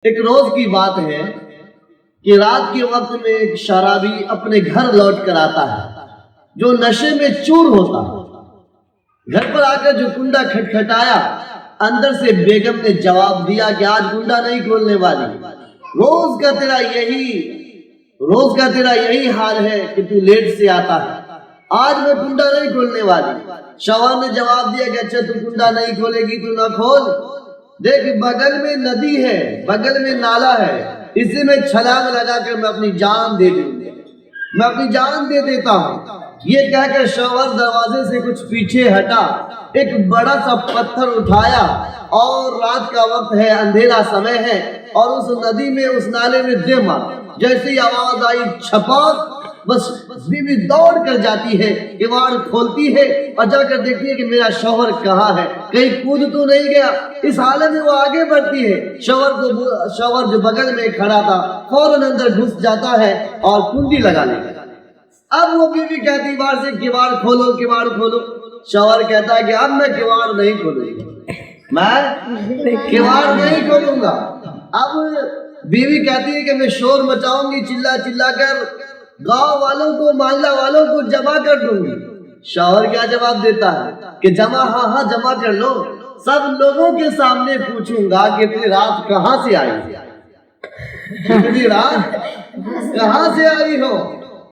ایک روز کی بات ہے کہ رات کے وقت میں ایک شرابی اپنے گھر لوٹ کر آتا ہے جو نشے میں چور ہوتا ہے۔ گھر پر آ کر جو کنڈا کھٹکھٹایا، اندر سے بیگم نے جواب دیا کہ آج کنڈا نہیں کھولنے والی، روز کا تیرا یہی حال ہے کہ تو لیٹ سے آتا ہے، آج میں کنڈا نہیں کھولنے والی۔ شوہر نے جواب دیا کہ اچھا تو کنڈا نہیں کھولے گی تو نہ کھول، دیکھ بغل میں ندی ہے، بغل میں نالا ہے، اسی میں چھلانگ لگا کر میں اپنی جان دے دوں گی، میں اپنی جان دے دیتا ہوں۔ یہ کہہ کر شوہر دروازے سے کچھ پیچھے ہٹا، ایک بڑا سا پتھر اٹھایا، اور رات کا وقت ہے، اندھیرا سمے ہے، اور اس ندی میں اس نالے میں دے مارا۔ جیسی آواز آئی چھپاک، بس بیوی دوڑ کر جاتی ہے، کیواڑ کھولتی ہے اور جا کر دیکھتی ہے کہ میرا شوہر کہاں ہے، کہیں کود تو نہیں گیا۔ اس حالت میں وہ آگے بڑھتی ہے، شوہر جو بغل میں کھڑا تھا فوراً اندر گھس جاتا ہے اور کنڈی لگا لیتا ہے۔ اب وہ بیوی کہتی بار سے کیواڑ کھولو، کیواڑ کھولو۔ شوہر کہتا ہے کہ اب میں کیواڑ نہیں کھولوں گا، میں کیواڑ نہیں کھولوں گا۔ اب بیوی کہتی ہے کہ میں شور مچاؤں گی، چلا چلا کر گاؤں والوں کو، محلہ والوں کو جمع کر دوں گی۔ شوہر کیا جواب دیتا ہے کہ ہاں جمع کر لو، سب لوگوں کے سامنے پوچھوں گا کہ اتنی رات کہاں سے آئی، اتنی رات کہاں سے آئی ہو۔